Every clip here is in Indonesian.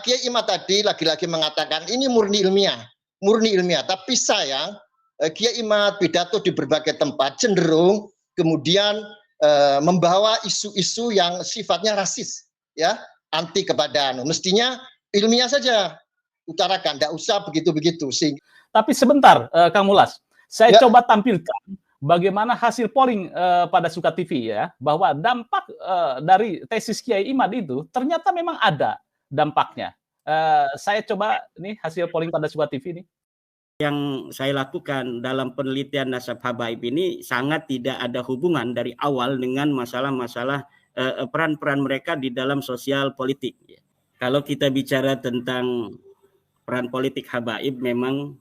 Kiai Imad tadi lagi-lagi mengatakan ini murni ilmiah. Tapi sayang Kiai Imad pidato di berbagai tempat cenderung kemudian membawa isu-isu yang sifatnya rasis, ya, anti kepada mestinya ilmiah saja utarakan, tidak usah begitu-begitu. Tapi sebentar, Kang Mulas, saya coba tampilkan bagaimana hasil polling pada Suka TV ya, bahwa dampak dari tesis Kiai Imad itu ternyata memang ada dampaknya. Saya coba nih hasil polling pada Suka TV nih. Yang saya lakukan dalam penelitian nasab habaib ini sangat tidak ada hubungan dari awal dengan masalah-masalah peran-peran mereka di dalam sosial politik. Kalau kita bicara tentang peran politik habaib, memang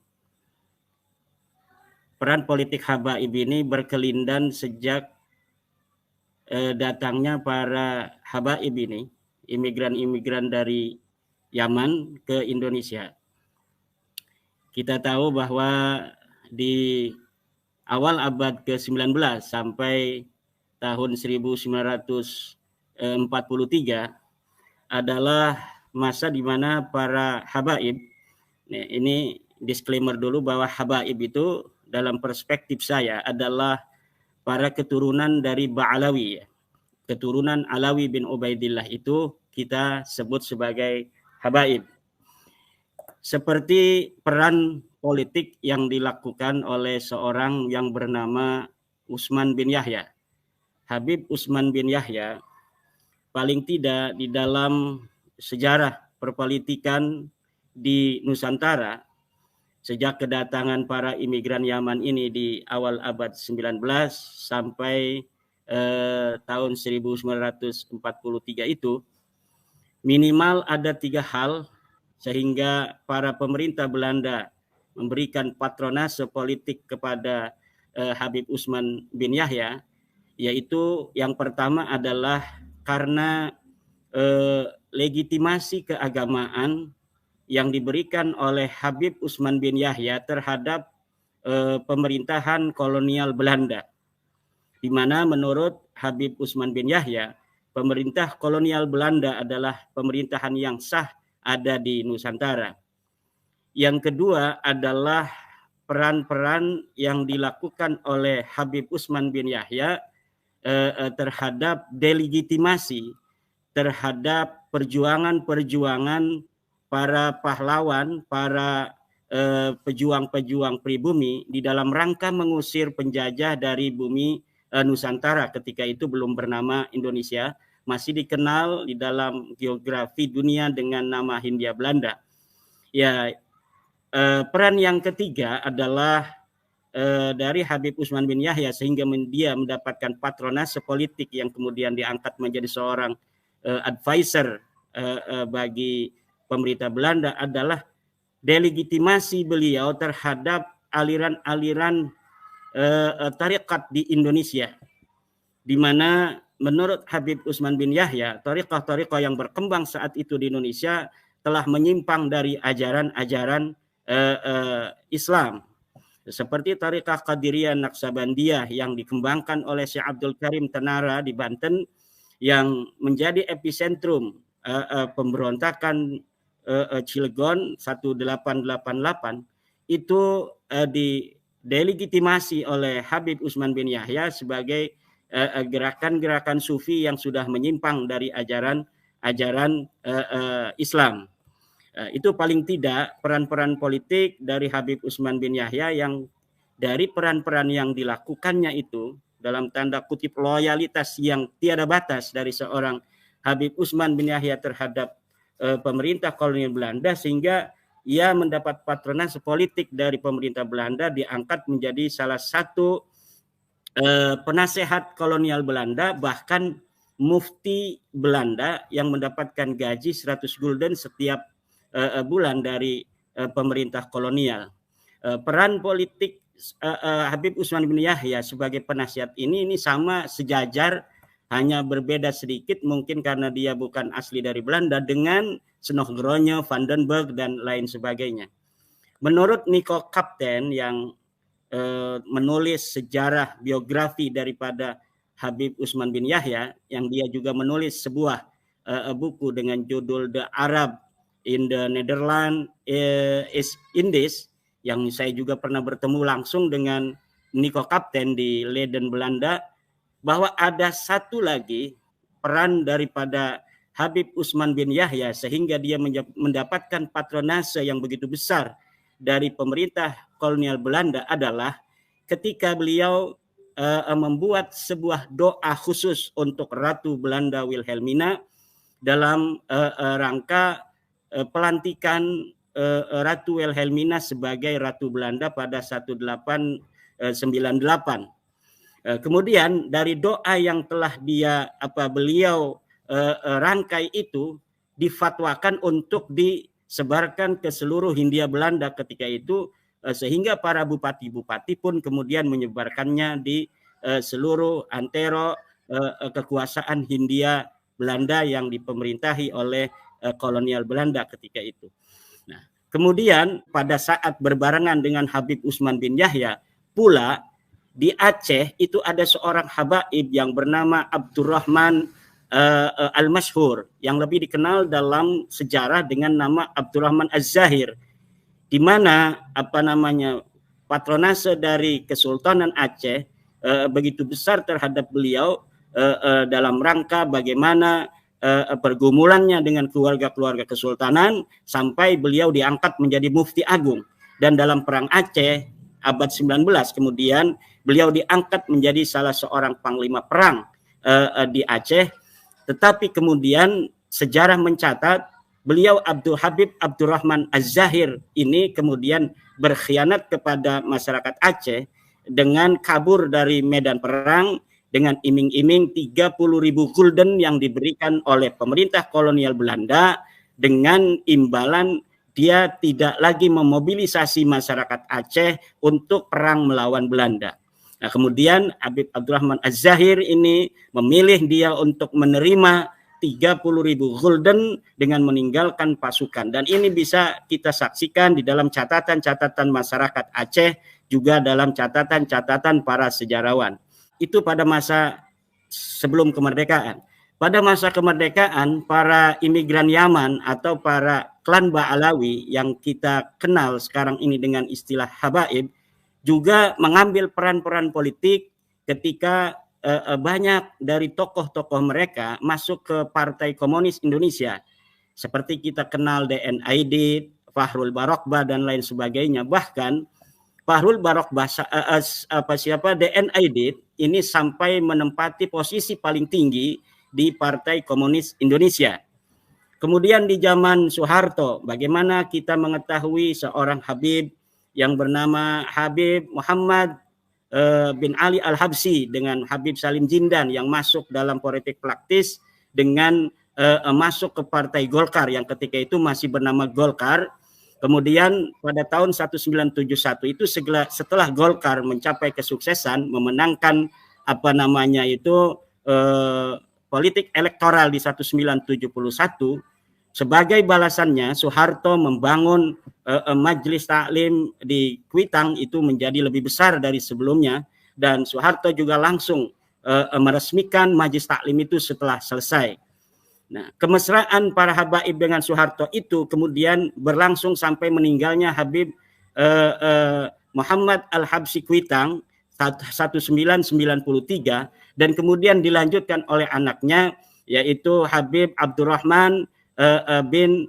peran politik habaib ini berkelindan sejak datangnya para habaib ini, imigran-imigran dari Yaman ke Indonesia. Kita tahu bahwa di awal abad ke-19 sampai tahun 1943 adalah masa di mana para habaib, ini disclaimer dulu bahwa habaib itu dalam perspektif saya adalah para keturunan dari Ba'alawi, keturunan Alawi bin Ubaidillah itu kita sebut sebagai habaib. Seperti peran politik yang dilakukan oleh seorang yang bernama Utsman bin Yahya. Habib Utsman bin Yahya paling tidak di dalam sejarah perpolitikan di Nusantara sejak kedatangan para imigran Yaman ini di awal abad 19 sampai tahun 1943 itu minimal ada 3 hal sehingga para pemerintah Belanda memberikan patronase politik kepada Habib Utsman bin Yahya, yaitu yang pertama adalah karena legitimasi keagamaan yang diberikan oleh Habib Utsman bin Yahya terhadap pemerintahan kolonial Belanda, di mana menurut Habib Utsman bin Yahya, pemerintah kolonial Belanda adalah pemerintahan yang sah ada di Nusantara. Yang kedua adalah peran-peran yang dilakukan oleh Habib Utsman bin Yahya terhadap delegitimasi terhadap perjuangan-perjuangan para pahlawan, para pejuang-pejuang pribumi di dalam rangka mengusir penjajah dari bumi Nusantara ketika itu belum bernama Indonesia, masih dikenal di dalam geografi dunia dengan nama Hindia Belanda. Ya, peran yang ketiga adalah dari Habib Utsman bin Yahya sehingga dia mendapatkan patronase politik yang kemudian diangkat menjadi seorang advisor bagi pemerintah Belanda adalah delegitimasi beliau terhadap aliran-aliran tarekat di Indonesia, di mana menurut Habib Utsman bin Yahya, tarekat-tarekat yang berkembang saat itu di Indonesia telah menyimpang dari ajaran-ajaran Islam. Seperti tarekat Qadiriyah Naqsabandiyah yang dikembangkan oleh Syekh Abdul Karim Tanara di Banten, yang menjadi epicentrum pemberontakan Cilegon 1888, itu didelegitimasi oleh Habib Utsman bin Yahya sebagai gerakan-gerakan sufi yang sudah menyimpang dari ajaran Islam. Itu paling tidak peran-peran politik dari Habib Utsman bin Yahya yang dari peran-peran yang dilakukannya itu dalam tanda kutip loyalitas yang tiada batas dari seorang Habib Utsman bin Yahya terhadap pemerintah kolonial Belanda, sehingga ia mendapat patronase politik dari pemerintah Belanda, diangkat menjadi salah satu penasehat kolonial Belanda, bahkan mufti Belanda yang mendapatkan gaji 100 gulden setiap bulan dari pemerintah kolonial. Peran politik Habib Utsman bin Yahya sebagai penasihat ini sama sejajar, hanya berbeda sedikit mungkin karena dia bukan asli dari Belanda dengan Snogronje, Van den Berg dan lain sebagainya. Menurut Nico Kapten yang menulis sejarah biografi daripada Habib Utsman bin Yahya, yang dia juga menulis sebuah buku dengan judul The Arab in the Netherlands, East Indies, yang saya juga pernah bertemu langsung dengan Nico Kapten di Leiden, Belanda, bahwa ada satu lagi peran daripada Habib Usman bin Yahya sehingga dia mendapatkan patronase yang begitu besar dari pemerintah kolonial Belanda adalah ketika beliau membuat sebuah doa khusus untuk Ratu Belanda Wilhelmina dalam rangka pelantikan Ratu Wilhelmina sebagai Ratu Belanda pada 1898. Kemudian dari doa yang telah beliau rangkai itu difatwakan untuk disebarkan ke seluruh Hindia Belanda ketika itu, sehingga para bupati-bupati pun kemudian menyebarkannya di seluruh antero kekuasaan Hindia Belanda yang dipemerintahi oleh kolonial Belanda ketika itu. Nah, kemudian pada saat berbarengan dengan Habib Usman bin Yahya pula di Aceh itu ada seorang habaib yang bernama Abdurrahman Al-Mashhur yang lebih dikenal dalam sejarah dengan nama Abdurrahman Az-Zahir, di mana patronase dari Kesultanan Aceh begitu besar terhadap beliau dalam rangka bagaimana pergumulannya dengan keluarga-keluarga kesultanan sampai beliau diangkat menjadi mufti agung. Dan dalam perang Aceh abad 19 kemudian beliau diangkat menjadi salah seorang panglima perang di Aceh. Tetapi kemudian sejarah mencatat beliau Abdul Habib Abdurrahman Az-Zahir ini kemudian berkhianat kepada masyarakat Aceh dengan kabur dari medan perang dengan iming-iming 30.000 gulden yang diberikan oleh pemerintah kolonial Belanda dengan imbalan dia tidak lagi memobilisasi masyarakat Aceh untuk perang melawan Belanda. Nah, kemudian Habib Abdurrahman Az-Zahir ini memilih dia untuk menerima 30.000 gulden dengan meninggalkan pasukan. Dan ini bisa kita saksikan di dalam catatan-catatan masyarakat Aceh, juga dalam catatan-catatan para sejarawan. Itu pada masa sebelum kemerdekaan. Pada masa kemerdekaan, para imigran Yaman atau para klan Ba'alawi yang kita kenal sekarang ini dengan istilah habaib, juga mengambil peran-peran politik ketika banyak dari tokoh-tokoh mereka masuk ke Partai Komunis Indonesia. Seperti kita kenal DN Aidit, Fahrul Barokbah, dan lain sebagainya. Bahkan Fahrul Barokbah, DN Aidit ini sampai menempati posisi paling tinggi di Partai Komunis Indonesia. Kemudian di zaman Soeharto, bagaimana kita mengetahui seorang Habib yang bernama Habib Muhammad bin Ali Al-Habsyi dengan Habib Salim Jindan yang masuk dalam politik praktis dengan masuk ke Partai Golkar yang ketika itu masih bernama Golkar. Kemudian pada tahun 1971 itu setelah Golkar mencapai kesuksesan memenangkan politik elektoral di 1971, sebagai balasannya Soeharto membangun majelis taklim di Kuitang itu menjadi lebih besar dari sebelumnya, dan Soeharto juga langsung meresmikan majelis taklim itu setelah selesai. Nah, kemesraan para habaib dengan Soeharto itu kemudian berlangsung sampai meninggalnya Habib Muhammad Al-Habsyi Kuitang 1993, dan kemudian dilanjutkan oleh anaknya yaitu Habib Abdurrahman bin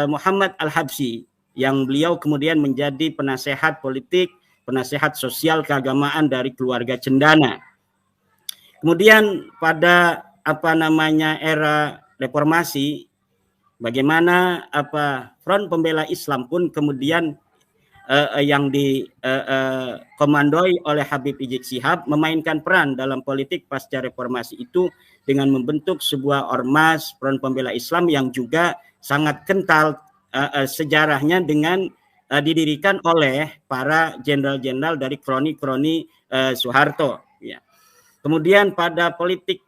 Muhammad Al-Habsyi, yang beliau kemudian menjadi penasehat politik, penasehat sosial keagamaan dari keluarga Cendana. Kemudian pada era reformasi, bagaimana Front Pembela Islam pun kemudian yang dikomandoi oleh Habib Rizik Syihab memainkan peran dalam politik pasca reformasi itu dengan membentuk sebuah ormas Front Pembela Islam yang juga sangat kental sejarahnya dengan didirikan oleh para jenderal-jenderal dari kroni-kroni Soeharto. Ya. Kemudian pada politik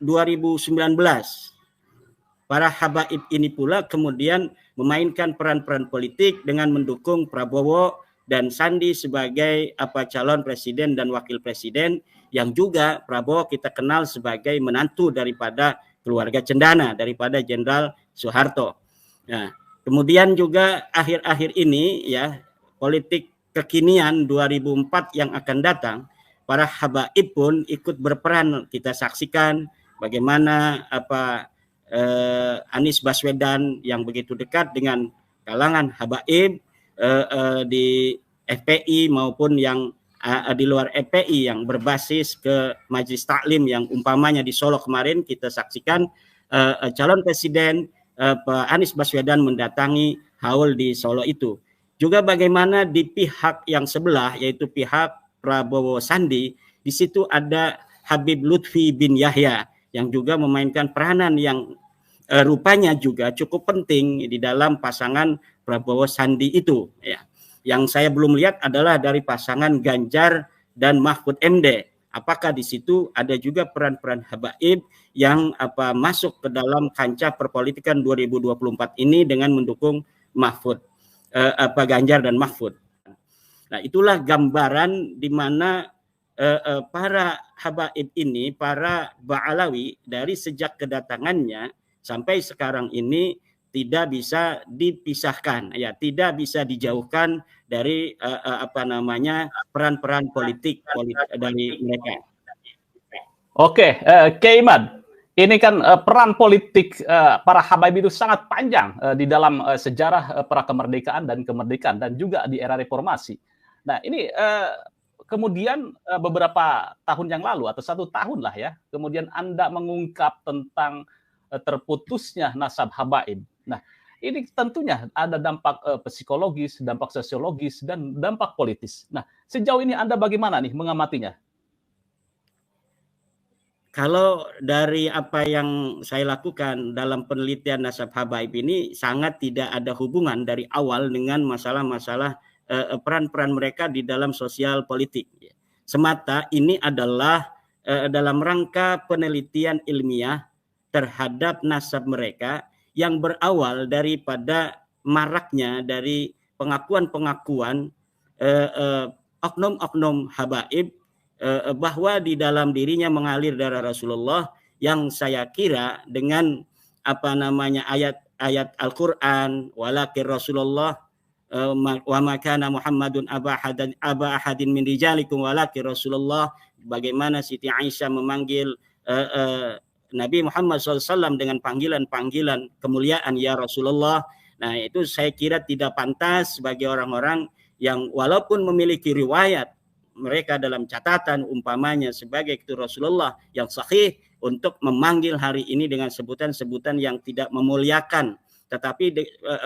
2019, para habaib ini pula kemudian memainkan peran-peran politik dengan mendukung Prabowo dan Sandi sebagai calon presiden dan wakil presiden, yang juga Prabowo kita kenal sebagai menantu daripada keluarga Cendana, daripada Jenderal Soeharto. Nah, kemudian juga akhir-akhir ini ya, politik kekinian 2004 yang akan datang, para habaib pun ikut berperan. Kita saksikan bagaimana Anies Baswedan yang begitu dekat dengan kalangan habaib di FPI maupun yang di luar FPI yang berbasis ke Majelis Taklim yang umpamanya di Solo kemarin kita saksikan calon presiden Pak Anies Baswedan mendatangi haul di Solo itu. Juga bagaimana di pihak yang sebelah yaitu pihak Prabowo Sandi, di situ ada Habib Lutfi bin Yahya yang juga memainkan peranan yang rupanya juga cukup penting di dalam pasangan Prabowo Sandi itu ya. Yang saya belum lihat adalah dari pasangan Ganjar dan Mahfud MD. Apakah di situ ada juga peran-peran habaib yang masuk ke dalam kancah perpolitikan 2024 ini dengan mendukung Mahfud, Ganjar dan Mahfud. Nah, itulah gambaran di mana para habaib ini, para Ba'alawi dari sejak kedatangannya sampai sekarang ini tidak bisa dipisahkan, ya, tidak bisa dijauhkan dari peran-peran politik dari mereka. Oke, Kiai Imad, ini kan peran politik para habaib itu sangat panjang di dalam sejarah pra kemerdekaan dan juga di era reformasi. Nah, ini kemudian beberapa tahun yang lalu atau 1 tahun lah ya, kemudian Anda mengungkap tentang terputusnya nasab habaib. Nah, ini tentunya ada dampak psikologis, dampak sosiologis, dan dampak politis. Nah, sejauh ini Anda bagaimana nih mengamatinya? Kalau dari apa yang saya lakukan dalam penelitian nasab habaib ini sangat tidak ada hubungan dari awal dengan masalah-masalah peran-peran mereka di dalam sosial politik. Semata ini adalah dalam rangka penelitian ilmiah terhadap nasab mereka yang berawal daripada maraknya dari pengakuan-pengakuan oknum-oknum habaib bahwa di dalam dirinya mengalir darah Rasulullah, yang saya kira dengan ayat-ayat Al-Qur'an, walakin Rasulullah wa ma kana Muhammadun aba ahadin min rijalikum walakin Rasulullah, bagaimana Siti Aisyah memanggil Nabi Muhammad SAW dengan panggilan-panggilan kemuliaan ya Rasulullah. Nah, itu saya kira tidak pantas bagi orang-orang yang walaupun memiliki riwayat mereka dalam catatan umpamanya sebagai itu Rasulullah yang sahih untuk memanggil hari ini dengan sebutan-sebutan yang tidak memuliakan, tetapi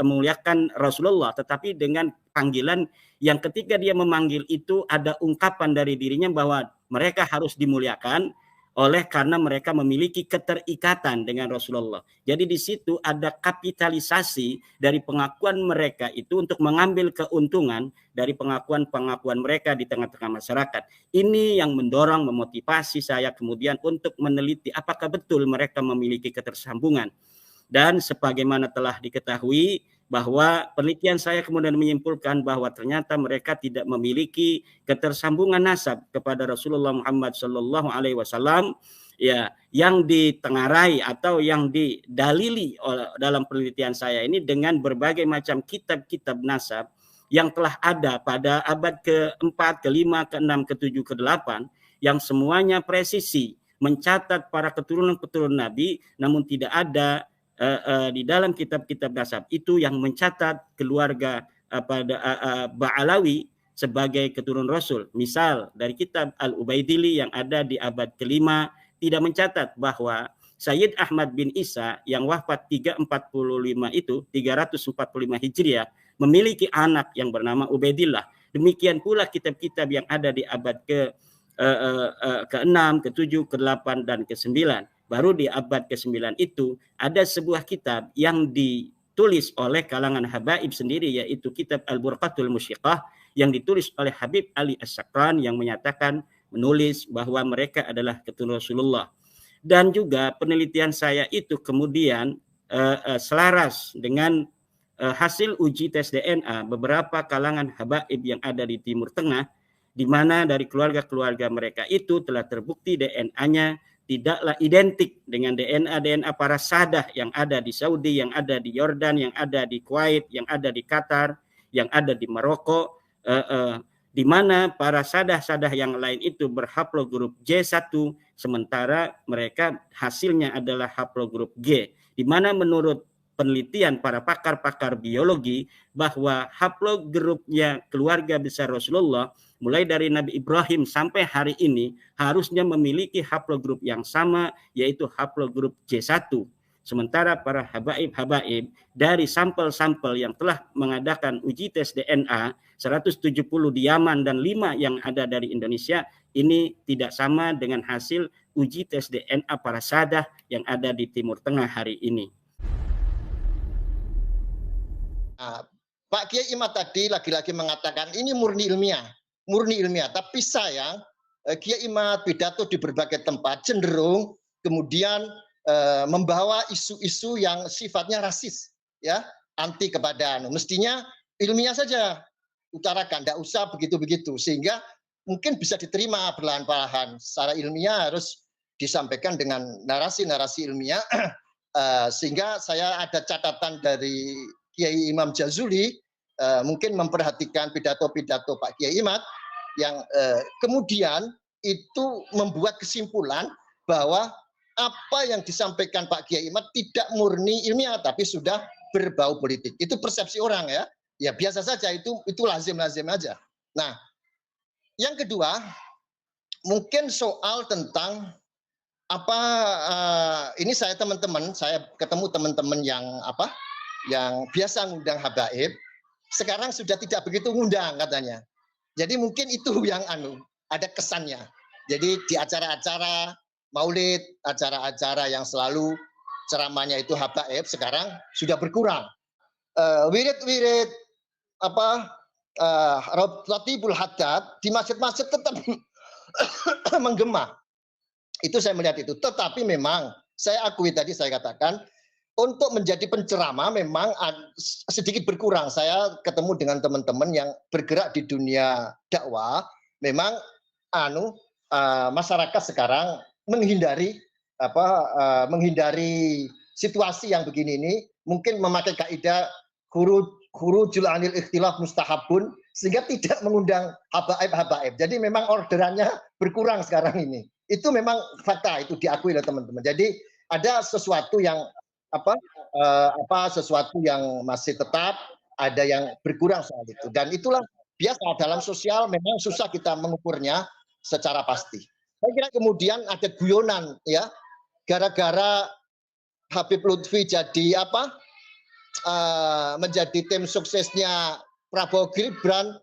memuliakan Rasulullah, tetapi dengan panggilan yang ketika dia memanggil itu ada ungkapan dari dirinya bahwa mereka harus dimuliakan oleh karena mereka memiliki keterikatan dengan Rasulullah. Jadi di situ ada kapitalisasi dari pengakuan mereka itu untuk mengambil keuntungan dari pengakuan-pengakuan mereka di tengah-tengah masyarakat. Ini yang mendorong, memotivasi saya kemudian untuk meneliti apakah betul mereka memiliki ketersambungan. Dan sebagaimana telah diketahui bahwa penelitian saya kemudian menyimpulkan bahwa ternyata mereka tidak memiliki ketersambungan nasab kepada Rasulullah Muhammad SAW, ya, yang ditengarai atau yang didalili dalam penelitian saya ini dengan berbagai macam kitab-kitab nasab yang telah ada pada abad ke-4, ke-5, ke-6, ke-7, ke-8 yang semuanya presisi mencatat para keturunan-keturunan Nabi, namun tidak ada di dalam kitab-kitab nasab itu yang mencatat keluarga Ba'alawi sebagai keturunan Rasul. Misal dari kitab Al-Ubaidili yang ada di abad ke-5 tidak mencatat bahwa Sayyid Ahmad bin Isa yang wafat 345 Hijriah memiliki anak yang bernama Ubaidillah. Demikian pula kitab-kitab yang ada di abad ke-6, ke-7, ke-8 dan ke-9. Baru di abad ke-9 itu ada sebuah kitab yang ditulis oleh kalangan habaib sendiri, yaitu kitab Al-Burqatul Musyiqah yang ditulis oleh Habib Ali As-Sakran yang menyatakan menulis bahwa mereka adalah keturunan Rasulullah. Dan juga penelitian saya itu kemudian selaras dengan hasil uji tes DNA beberapa kalangan habaib yang ada di Timur Tengah, di mana dari keluarga-keluarga mereka itu telah terbukti DNA-nya tidaklah identik dengan DNA para sadah yang ada di Saudi, yang ada di Yordan, yang ada di Kuwait, yang ada di Qatar, yang ada di Maroko, di mana para sadah-sadah yang lain itu berhaplogrup J1, sementara mereka hasilnya adalah haplogrup G, di mana menurut penelitian para pakar-pakar biologi bahwa haplogrupnya keluarga besar Rasulullah mulai dari Nabi Ibrahim sampai hari ini harusnya memiliki haplogrup yang sama, yaitu haplogrup J1. Sementara para habaib-habaib dari sampel-sampel yang telah mengadakan uji tes DNA 170 di Yaman dan 5 yang ada dari Indonesia, ini tidak sama dengan hasil uji tes DNA para sadah yang ada di Timur Tengah hari ini. Nah, Pak Kiai Imad tadi lagi-lagi mengatakan ini murni ilmiah. Tapi sayang Kiai Imad pidato di berbagai tempat cenderung kemudian membawa isu-isu yang sifatnya rasis, ya, anti kepada mestinya ilmiah saja utarakan, tidak usah begitu-begitu, sehingga mungkin bisa diterima perlahan-lahan. Secara ilmiah harus disampaikan dengan narasi-narasi ilmiah, sehingga saya ada catatan dari Kiai Imam Jazuli, mungkin memperhatikan pidato-pidato Pak Kiai Imad yang kemudian itu membuat kesimpulan bahwa apa yang disampaikan Pak Kiai Imad tidak murni ilmiah tapi sudah berbau politik. Itu persepsi orang, ya. Ya biasa saja, itu lazim-lazim aja. Nah, yang kedua mungkin soal tentang apa, ini saya ketemu teman-teman yang biasa ngundang habaib, sekarang sudah tidak begitu ngundang katanya. Jadi mungkin itu yang ada kesannya. Jadi di acara-acara maulid, acara-acara yang selalu ceramahnya itu habaib, sekarang sudah berkurang. Wirid-wirid Ratibul Haddad di masjid-masjid tetap menggema. Itu saya melihat itu. Tetapi memang saya akui tadi saya katakan untuk menjadi penceramah memang sedikit berkurang. Saya ketemu dengan teman-teman yang bergerak di dunia dakwah, memang masyarakat sekarang menghindari situasi yang begini ini, mungkin memakai kaidah khurujul anil ikhtilaf mustahabun, sehingga tidak mengundang habaib. Jadi memang orderannya berkurang sekarang ini. Itu memang fakta, itu diakui oleh teman-teman. Jadi ada sesuatu yang sesuatu yang masih tetap, ada yang berkurang soal itu. Dan itulah biasa dalam sosial, memang susah kita mengukurnya secara pasti. Saya kira kemudian ada guyonan, ya, gara-gara Habib Lutfi jadi menjadi tim suksesnya Prabowo Gibran,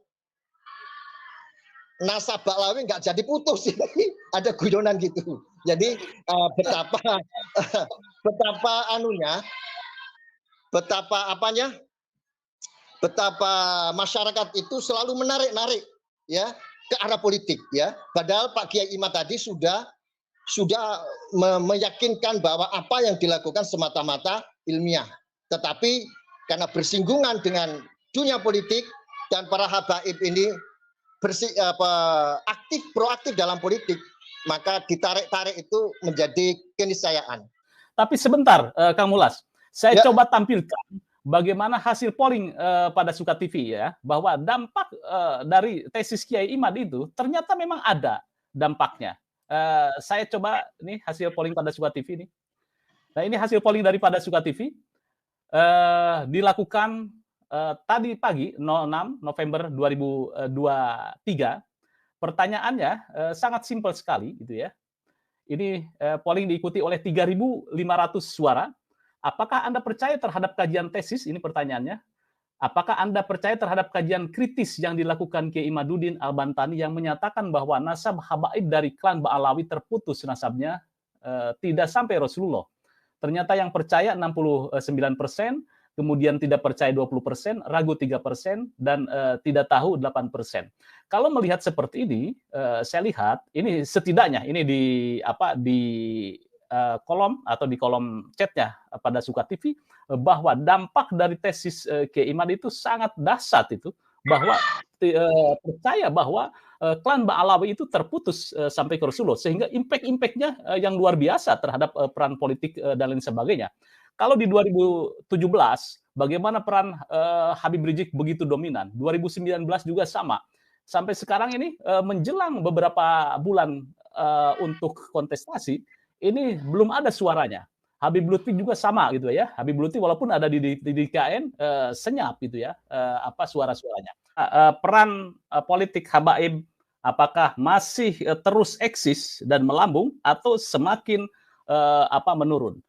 nasab Baklawi nggak jadi putus. Ada guyonan gitu. Jadi betapa masyarakat itu selalu menarik-narik, ya, ke arah politik, ya. Padahal Pak Kiai Imad tadi sudah meyakinkan bahwa apa yang dilakukan semata-mata ilmiah. Tetapi karena bersinggungan dengan dunia politik dan para habaib ini proaktif dalam politik, maka ditarik-tarik itu menjadi keniscayaan. Tapi sebentar, Kang Mulas, saya coba tampilkan bagaimana hasil polling pada Suka TV, ya, bahwa dampak dari tesis Kiai Imad itu ternyata memang ada dampaknya. Saya coba ini hasil polling pada Suka TV ini. Nah, ini hasil polling daripada Suka TV dilakukan tadi pagi 06 November 2023. Pertanyaannya sangat simpel sekali, gitu ya. Ini polling diikuti oleh 3.500 suara. Apakah Anda percaya terhadap kajian tesis? Ini pertanyaannya. Apakah Anda percaya terhadap kajian kritis yang dilakukan Kiai Imaduddin Al-Bantani yang menyatakan bahwa nasab habaib dari klan Ba'alawi terputus nasabnya tidak sampai Rasulullah? Ternyata yang percaya 69%, kemudian tidak percaya 20%, ragu 3%, dan tidak tahu 8%. Kalau melihat seperti ini, saya lihat ini setidaknya ini di kolom atau di kolom chatnya pada Suka TV, bahwa dampak dari tesis Kiai Imad itu sangat dahsyat, itu bahwa percaya bahwa klan Ba'alawi itu terputus sampai ke Rasulullah, sehingga impact-nya yang luar biasa terhadap peran politik dan lain sebagainya. Kalau di 2017 bagaimana peran Habib Rizik begitu dominan, 2019 juga sama. Sampai sekarang ini menjelang beberapa bulan untuk kontestasi, ini belum ada suaranya. Habib Lutfi juga sama gitu ya. Habib Lutfi walaupun ada di DKN senyap gitu ya suara-suaranya. Peran politik Habaib apakah masih terus eksis dan melambung atau semakin menurun?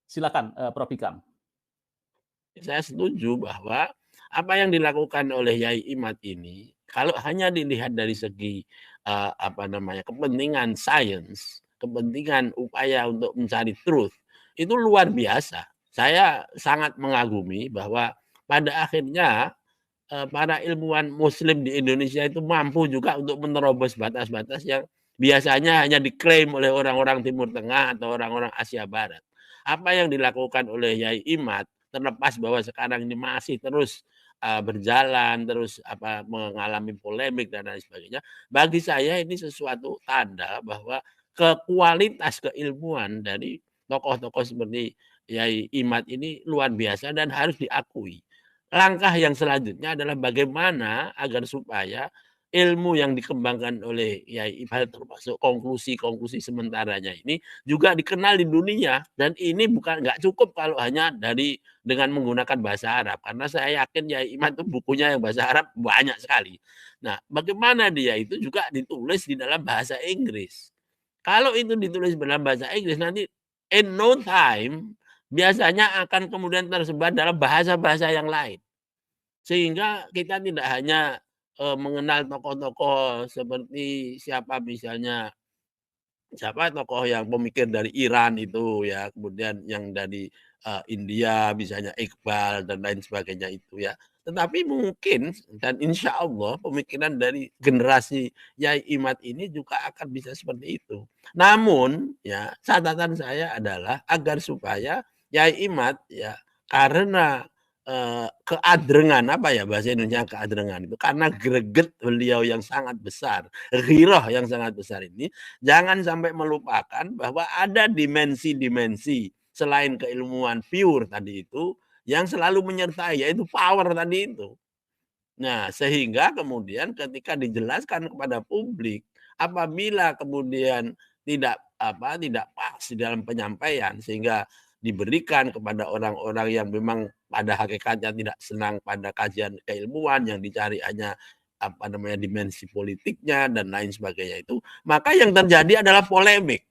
Silakan Prof. Ikam. Saya setuju bahwa apa yang dilakukan oleh Yai Imad ini kalau hanya dilihat dari segi kepentingan sains, kepentingan upaya untuk mencari truth, itu luar biasa. Saya sangat mengagumi bahwa pada akhirnya para ilmuwan muslim di Indonesia itu mampu juga untuk menerobos batas-batas yang biasanya hanya diklaim oleh orang-orang Timur Tengah atau orang-orang Asia Barat. Apa yang dilakukan oleh Yai Imad, terlepas bahwa sekarang ini masih terus berjalan, terus mengalami polemik dan lain sebagainya, bagi saya ini sesuatu tanda bahwa kualitas keilmuan dari tokoh-tokoh seperti Yai Imad ini luar biasa dan harus diakui. Langkah yang selanjutnya adalah bagaimana agar supaya ilmu yang dikembangkan oleh Yai Imad termasuk konklusi-konklusi sementaranya ini juga dikenal di dunia, dan ini nggak cukup kalau hanya dengan menggunakan bahasa Arab, karena saya yakin Yai Imad itu bukunya yang bahasa Arab banyak sekali. Nah, bagaimana dia itu juga ditulis di dalam bahasa Inggris. Kalau itu ditulis dalam bahasa Inggris, nanti in no time biasanya akan kemudian tersebar dalam bahasa-bahasa yang lain. Sehingga kita tidak hanya mengenal tokoh-tokoh seperti siapa tokoh yang pemikir dari Iran itu ya, kemudian yang dari India misalnya Iqbal dan lain sebagainya itu ya. Tetapi mungkin dan insya Allah pemikiran dari generasi Yai Imad ini juga akan bisa seperti itu. Namun ya catatan saya adalah agar supaya Yai Imad ya, karena keadrengan bahasa Indonesia keadrengan itu, karena greget beliau yang sangat besar, ghirah yang sangat besar ini, jangan sampai melupakan bahwa ada dimensi-dimensi selain keilmuan pure tadi itu yang selalu menyertai, yaitu power tadi itu. Nah, sehingga kemudian ketika dijelaskan kepada publik, apabila kemudian tidak pas di dalam penyampaian sehingga diberikan kepada orang-orang yang memang pada hakikatnya tidak senang pada kajian keilmuan yang dicari hanya dimensi politiknya dan lain sebagainya itu, maka yang terjadi adalah polemik.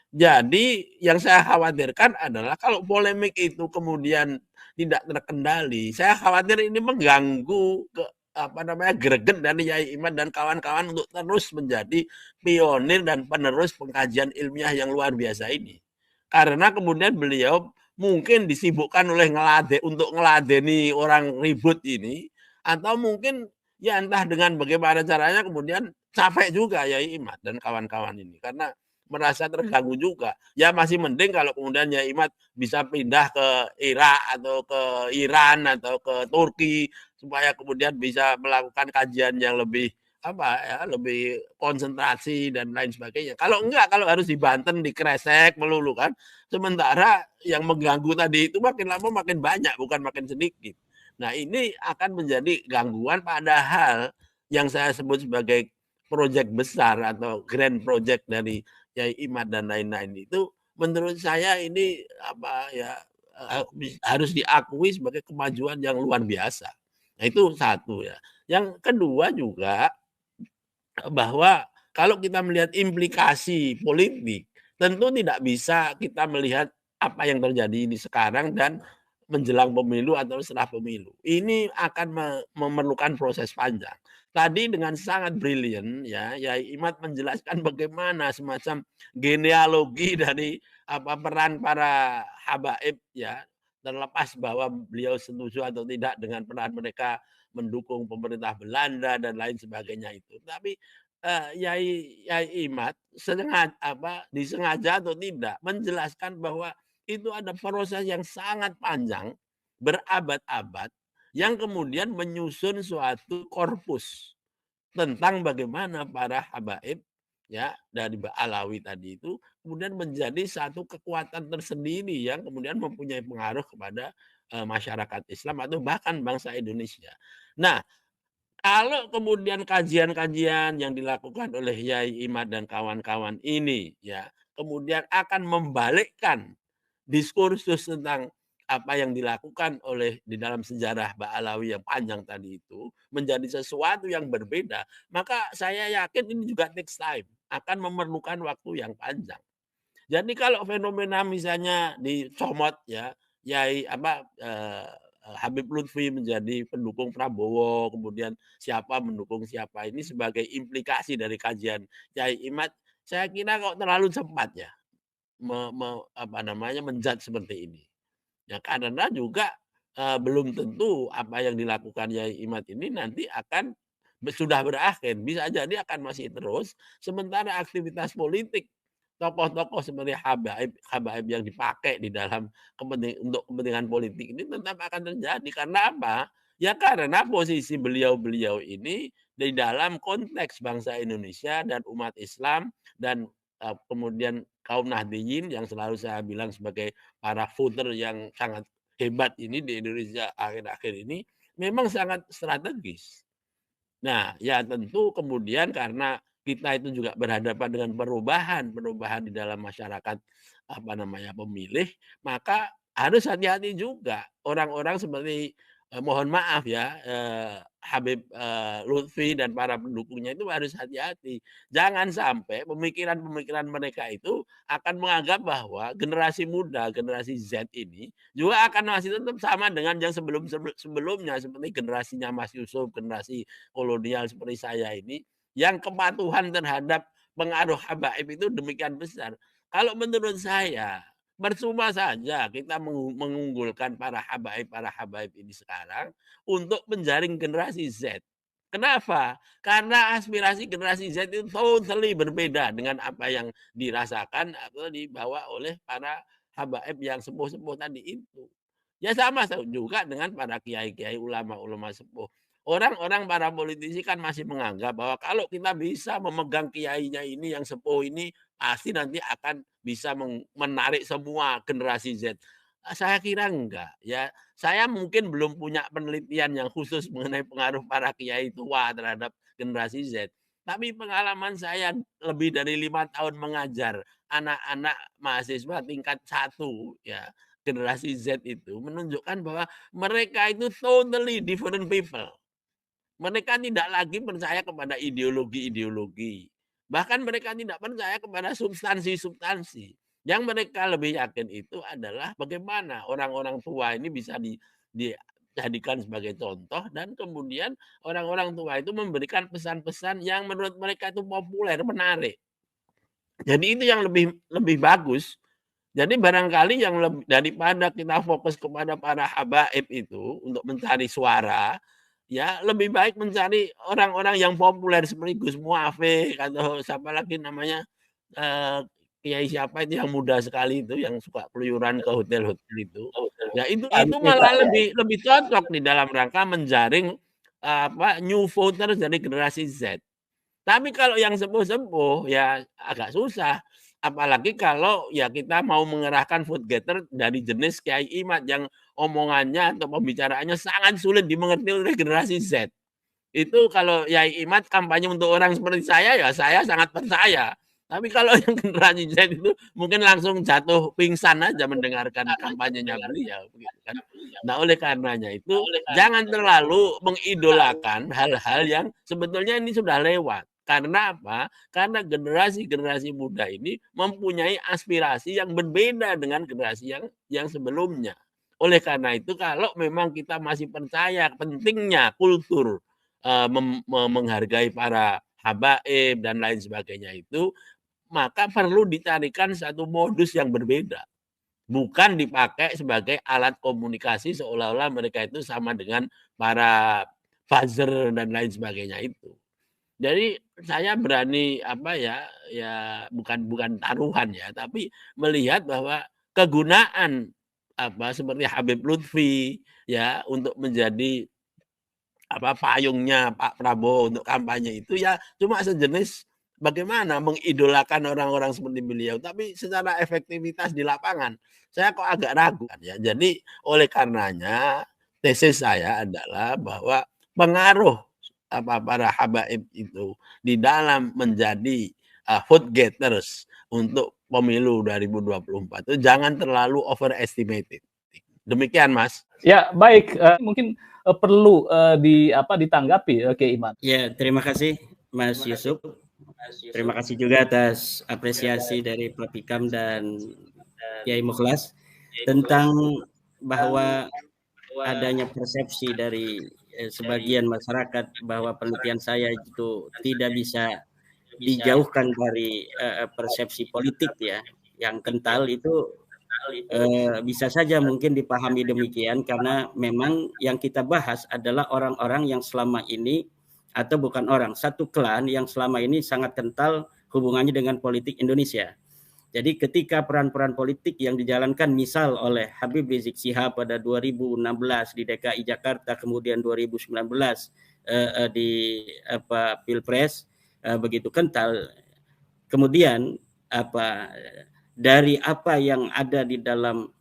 Jadi yang saya khawatirkan adalah kalau polemik itu kemudian tidak terkendali, saya khawatir ini mengganggu greget dari Yai Imad dan kawan-kawan untuk terus menjadi pionir dan penerus pengkajian ilmiah yang luar biasa ini. Karena kemudian beliau mungkin disibukkan oleh untuk ngeladeni orang ribut ini, atau mungkin ya entah dengan bagaimana caranya kemudian capek juga Yai Imad dan kawan-kawan ini karena merasa terganggu juga. Ya masih mending kalau kemudian Yai Imad bisa pindah ke Irak atau ke Iran atau ke Turki supaya kemudian bisa melakukan kajian yang lebih lebih konsentrasi dan lain sebagainya. Kalau enggak, kalau harus di Banten dikresek melulu kan. Sementara yang mengganggu tadi itu makin lama makin banyak, bukan makin sedikit. Nah, ini akan menjadi gangguan, padahal yang saya sebut sebagai proyek besar atau grand project dari Yai Imad dan lain-lain itu menurut saya ini harus diakui sebagai kemajuan yang luar biasa. Nah, itu satu ya. Yang kedua juga bahwa kalau kita melihat implikasi politik, tentu tidak bisa kita melihat apa yang terjadi di sekarang dan menjelang pemilu atau setelah pemilu. Ini akan memerlukan proses panjang. Tadi dengan sangat brilian ya, Yai Imad menjelaskan bagaimana semacam genealogi dari peran para habaib ya, terlepas bahwa beliau setuju atau tidak dengan peran mereka mendukung pemerintah Belanda dan lain sebagainya itu. Tapi Yai Imad disengaja atau tidak menjelaskan bahwa itu ada proses yang sangat panjang, berabad-abad, yang kemudian menyusun suatu korpus tentang bagaimana para habaib ya dari Alawi tadi itu kemudian menjadi satu kekuatan tersendiri yang kemudian mempunyai pengaruh kepada masyarakat Islam atau bahkan bangsa Indonesia. Nah, kalau kemudian kajian-kajian yang dilakukan oleh Yai Imad dan kawan-kawan ini ya kemudian akan membalikkan diskursus tentang apa yang dilakukan oleh di dalam sejarah Ba'alawi yang panjang tadi itu menjadi sesuatu yang berbeda, maka saya yakin ini juga takes time, akan memerlukan waktu yang panjang. Jadi kalau fenomena misalnya dicomot ya, Yai Habib Lutfi menjadi pendukung Prabowo, kemudian siapa mendukung siapa ini sebagai implikasi dari kajian Yai Imad, saya kira kok terlalu cepat ya menjudge seperti ini. Ya karena juga belum tentu apa yang dilakukan Yai Imad ini nanti akan sudah berakhir, bisa jadi akan masih terus. Sementara aktivitas politik tokoh-tokoh seperti habaib yang dipakai di dalam untuk kepentingan politik ini tetap akan terjadi. Karena apa? Ya karena posisi beliau-beliau ini di dalam konteks bangsa Indonesia dan umat Islam dan kemudian kaum Nahdliyin yang selalu saya bilang sebagai para voter yang sangat hebat ini di Indonesia akhir-akhir ini memang sangat strategis. Nah, ya tentu kemudian karena kita itu juga berhadapan dengan perubahan di dalam masyarakat pemilih, maka harus hati-hati juga orang-orang seperti mohon maaf ya Habib Lutfi dan para pendukungnya itu harus hati-hati. Jangan sampai pemikiran-pemikiran mereka itu akan menganggap bahwa generasi muda, generasi Z ini juga akan masih tetap sama dengan yang sebelumnya seperti generasinya Mas Yusuf, generasi kolonial seperti saya ini yang kepatuhan terhadap pengaruh habaib itu demikian besar. Kalau menurut saya percuma saja kita mengunggulkan para habaib ini sekarang untuk menjaring generasi Z. Kenapa? Karena aspirasi generasi Z itu totally berbeda dengan apa yang dirasakan atau dibawa oleh para habaib yang sepuh-sepuh tadi itu. Ya sama juga dengan para kiai-kiai ulama-ulama sepuh. Orang-orang para politisi kan masih menganggap bahwa kalau kita bisa memegang kiainya ini yang sepuh ini pasti nanti akan bisa menarik semua generasi Z. Saya kira enggak ya. Saya mungkin belum punya penelitian yang khusus mengenai pengaruh para kiai tua terhadap generasi Z. Tapi pengalaman saya lebih dari 5 tahun mengajar anak-anak mahasiswa tingkat 1 ya, generasi Z itu menunjukkan bahwa mereka itu totally different people. Mereka tidak lagi percaya kepada ideologi-ideologi. Bahkan mereka tidak percaya kepada substansi-substansi. Yang mereka lebih yakin itu adalah bagaimana orang-orang tua ini bisa dijadikan sebagai contoh dan kemudian orang-orang tua itu memberikan pesan-pesan yang menurut mereka itu populer, menarik. Jadi itu yang lebih bagus. Jadi barangkali yang daripada kita fokus kepada para habaib itu untuk mencari suara, ya lebih baik mencari orang-orang yang populer seperti Gus Muafik atau siapa lagi namanya kiai siapa itu yang muda sekali itu yang suka keluyuran ke hotel-hotel itu. Ya itu malah lebih cocok di dalam rangka menjaring new voters dari generasi Z. Tapi kalau yang sepuh-sepuh ya agak susah. Apalagi kalau ya kita mau mengerahkan vote getter dari jenis Kiai Imad yang omongannya atau pembicaraannya sangat sulit dimengerti oleh generasi Z. Itu kalau Kiai Imad kampanye untuk orang seperti saya ya saya sangat percaya. Tapi kalau yang generasi Z itu mungkin langsung jatuh pingsan aja mendengarkan kampanyenya beliau. Nah oleh karenanya itu jangan terlalu mengidolakan hal-hal yang sebetulnya ini sudah lewat. Karena apa? Karena generasi-generasi muda ini mempunyai aspirasi yang berbeda dengan generasi yang sebelumnya. Oleh karena itu kalau memang kita masih percaya pentingnya kultur menghargai para habaib dan lain sebagainya itu, maka perlu dicarikan satu modus yang berbeda. Bukan dipakai sebagai alat komunikasi seolah-olah mereka itu sama dengan para buzzer dan lain sebagainya itu. Jadi saya berani bukan taruhan ya, tapi melihat bahwa kegunaan seperti Habib Lutfi ya untuk menjadi payungnya Pak Prabowo untuk kampanye itu ya cuma sejenis bagaimana mengidolakan orang-orang seperti beliau, tapi secara efektivitas di lapangan saya kok agak ragu ya. Jadi oleh karenanya tesis saya adalah bahwa pengaruh para habaib itu di dalam menjadi vote getters untuk pemilu 2024 itu jangan terlalu overestimated. Demikian, Mas. Ya, baik. Mungkin perlu ditanggapi, Kiai Iman. Ya, terima kasih Mas Yusuf. Terima kasih juga atas apresiasi dari Prof. Hikam dan Kiai Mukhlas tentang bahwa adanya persepsi dari sebagian masyarakat bahwa penelitian saya itu tidak bisa dijauhkan dari persepsi politik ya yang kental itu. Bisa saja mungkin dipahami demikian karena memang yang kita bahas adalah orang-orang yang selama ini atau bukan orang, satu klan yang selama ini sangat kental hubungannya dengan politik Indonesia. Jadi ketika peran-peran politik yang dijalankan misal oleh Habib Rizik Syihab pada 2016 di DKI Jakarta, kemudian 2019 di Pilpres begitu kental, kemudian dari apa yang ada di dalam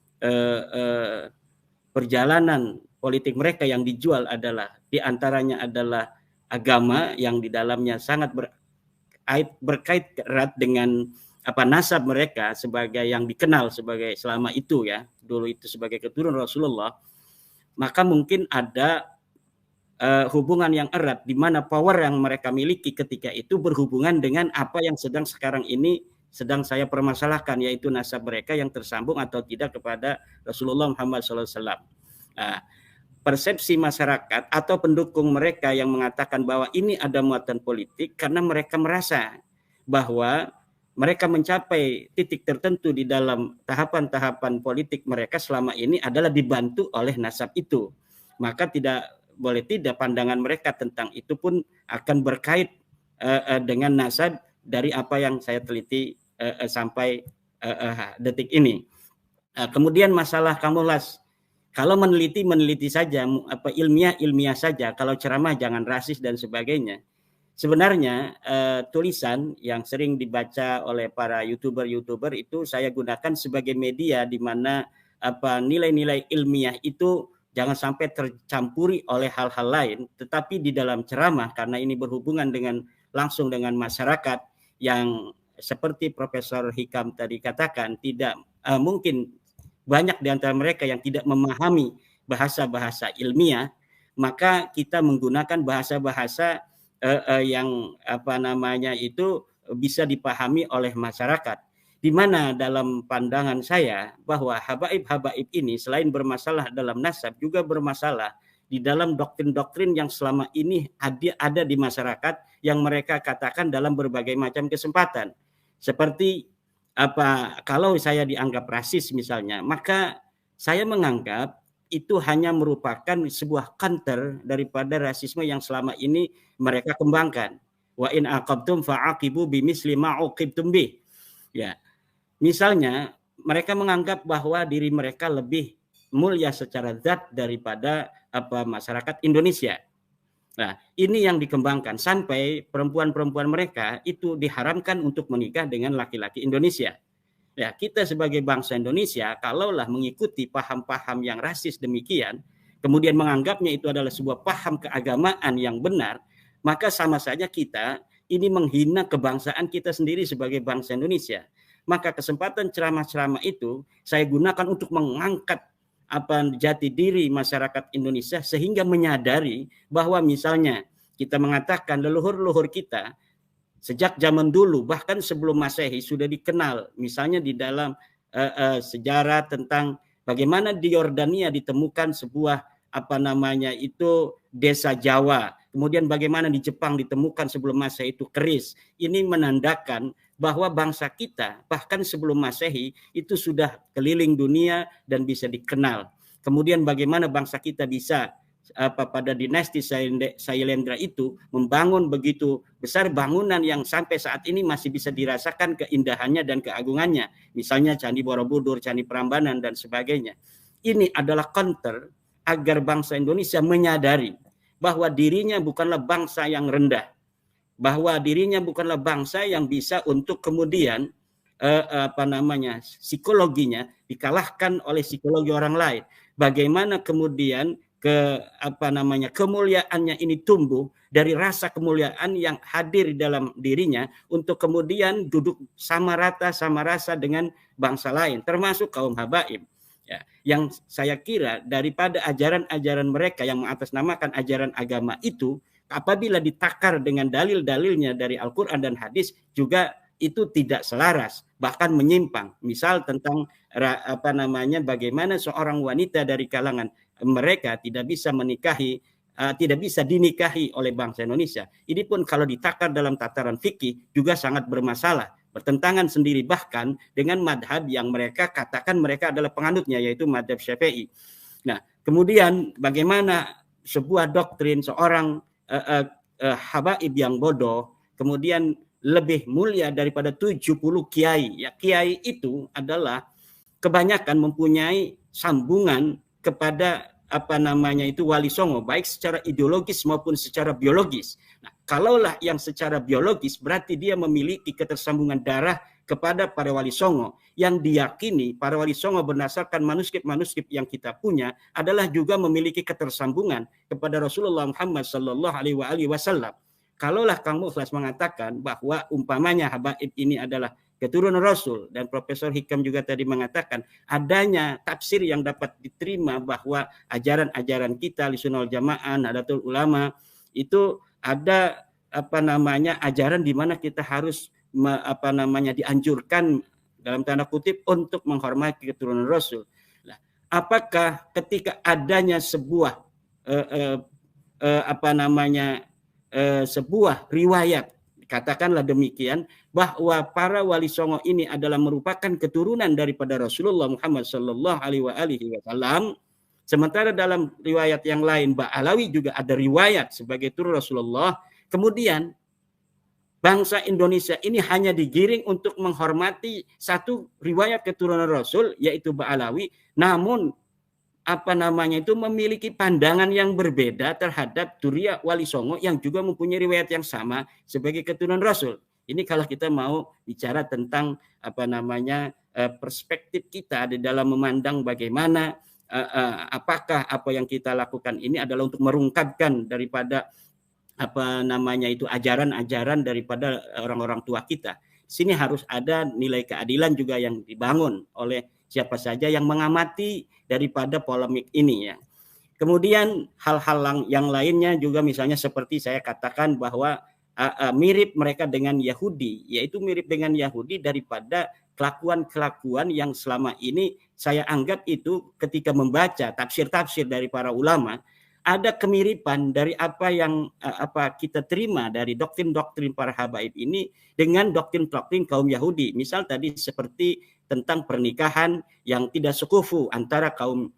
perjalanan politik mereka yang dijual adalah diantaranya adalah agama yang di dalamnya sangat berkait erat dengan nasab mereka sebagai yang dikenal sebagai selama itu ya dulu itu sebagai keturunan Rasulullah, maka mungkin ada hubungan yang erat di mana power yang mereka miliki ketika itu berhubungan dengan apa yang sekarang ini sedang saya permasalahkan, yaitu nasab mereka yang tersambung atau tidak kepada Rasulullah Muhammad SAW. Persepsi masyarakat atau pendukung mereka yang mengatakan bahwa ini ada muatan politik karena mereka merasa bahwa mereka mencapai titik tertentu di dalam tahapan-tahapan politik mereka selama ini adalah dibantu oleh nasab itu. Maka tidak boleh tidak pandangan mereka tentang itu pun akan berkait dengan nasab dari apa yang saya teliti sampai detik ini. Kemudian masalah Kamulas, kalau meneliti saja, ilmiah saja, kalau ceramah jangan rasis dan sebagainya. Sebenarnya tulisan yang sering dibaca oleh para youtuber itu saya gunakan sebagai media di mana nilai-nilai ilmiah itu jangan sampai tercampuri oleh hal-hal lain, tetapi di dalam ceramah karena ini berhubungan langsung dengan masyarakat yang seperti Profesor Hikam tadi katakan, tidak mungkin banyak di antara mereka yang tidak memahami bahasa-bahasa ilmiah, maka kita menggunakan bahasa-bahasa yang itu bisa dipahami oleh masyarakat. Di mana dalam pandangan saya bahwa habaib-habaib ini selain bermasalah dalam nasab juga bermasalah di dalam doktrin-doktrin yang selama ini ada di masyarakat yang mereka katakan dalam berbagai macam kesempatan. Seperti kalau saya dianggap rasis misalnya, maka saya menganggap itu hanya merupakan sebuah counter daripada rasisme yang selama ini mereka kembangkan. Wa in aqabtum fa'aqibu bimisli ma uqibtum bih. Ya. Misalnya mereka menganggap bahwa diri mereka lebih mulia secara zat daripada masyarakat Indonesia. Nah, ini yang dikembangkan sampai perempuan-perempuan mereka itu diharamkan untuk menikah dengan laki-laki Indonesia. Ya, kita sebagai bangsa Indonesia, kalaulah mengikuti paham-paham yang rasis demikian, kemudian menganggapnya itu adalah sebuah paham keagamaan yang benar, maka sama saja kita ini menghina kebangsaan kita sendiri sebagai bangsa Indonesia. Maka kesempatan ceramah-ceramah itu saya gunakan untuk mengangkat jati diri masyarakat Indonesia sehingga menyadari bahwa misalnya kita mengatakan leluhur-leluhur kita sejak zaman dulu bahkan sebelum Masehi sudah dikenal misalnya di dalam sejarah tentang bagaimana di Yordania ditemukan sebuah desa Jawa, kemudian bagaimana di Jepang ditemukan sebelum Masehi itu keris. Ini menandakan bahwa bangsa kita bahkan sebelum Masehi itu sudah keliling dunia dan bisa dikenal. Kemudian bagaimana bangsa kita bisa pada dinasti Sailendra itu membangun begitu besar bangunan yang sampai saat ini masih bisa dirasakan keindahannya dan keagungannya. Misalnya Candi Borobudur, Candi Prambanan dan sebagainya. Ini adalah counter agar bangsa Indonesia menyadari bahwa dirinya bukanlah bangsa yang rendah, bahwa dirinya bukanlah bangsa yang bisa untuk kemudian psikologinya dikalahkan oleh psikologi orang lain. Bagaimana kemudian kemuliaannya ini tumbuh dari rasa kemuliaan yang hadir di dalam dirinya untuk kemudian duduk sama rasa dengan bangsa lain, termasuk kaum habaib. Ya, yang saya kira daripada ajaran-ajaran mereka yang mengatasnamakan ajaran agama itu, apabila ditakar dengan dalil-dalilnya dari Al-Quran dan hadis, juga itu tidak selaras, bahkan menyimpang. Misal tentang bagaimana seorang wanita dari kalangan mereka tidak bisa dinikahi oleh bangsa Indonesia. Ini pun kalau ditakar dalam tataran fikih juga sangat bermasalah, bertentangan sendiri bahkan dengan madhab yang mereka katakan mereka adalah penganutnya, yaitu madhab Syafi'i. Nah, kemudian bagaimana sebuah doktrin seorang habaib yang bodoh kemudian lebih mulia daripada 70 kiai. Ya, kiai itu adalah kebanyakan mempunyai sambungan kepada Wali Songo, baik secara ideologis maupun secara biologis. Nah, kalaulah yang secara biologis berarti dia memiliki ketersambungan darah kepada para Wali Songo, yang diyakini para Wali Songo berdasarkan manuskrip-manuskrip yang kita punya adalah juga memiliki ketersambungan kepada Rasulullah Muhammad sallallahu alaihi wasallam. Kalaulah Kang Mukhlas mengatakan bahwa umpamanya habaib ini adalah keturunan Rasul, dan Profesor Hikam juga tadi mengatakan adanya tafsir yang dapat diterima bahwa ajaran-ajaran kita Ahlussunnah wal Jamaah, Nahdlatul Ulama itu ada ajaran di mana kita harus dianjurkan dalam tanda kutip untuk menghormati keturunan Rasul. Nah, apakah ketika adanya sebuah sebuah riwayat, katakanlah demikian, bahwa para Wali Songo ini adalah merupakan keturunan daripada Rasulullah Muhammad sallallahu alaihi wasallam, sementara dalam riwayat yang lain Ba'alawi juga ada riwayat sebagai turun Rasulullah, kemudian bangsa Indonesia ini hanya digiring untuk menghormati satu riwayat keturunan Rasul, yaitu Ba'alawi, namun itu memiliki pandangan yang berbeda terhadap Turiya Wali Songo yang juga mempunyai riwayat yang sama sebagai keturunan Rasul. Ini kalau kita mau bicara tentang perspektif kita di dalam memandang bagaimana apakah apa yang kita lakukan ini adalah untuk merungkapkan daripada ajaran-ajaran daripada orang-orang tua kita. Di sini harus ada nilai keadilan juga yang dibangun oleh siapa saja yang mengamati daripada polemik ini, ya. Kemudian hal-hal yang lainnya juga, misalnya seperti saya katakan bahwa mirip mereka dengan Yahudi, yaitu mirip dengan Yahudi daripada kelakuan-kelakuan yang selama ini saya anggap itu ketika membaca tafsir-tafsir dari para ulama ada kemiripan dari apa yang kita terima dari doktrin-doktrin para habaib ini dengan doktrin-doktrin kaum Yahudi. Misal tadi seperti tentang pernikahan yang tidak sekufu antara kaum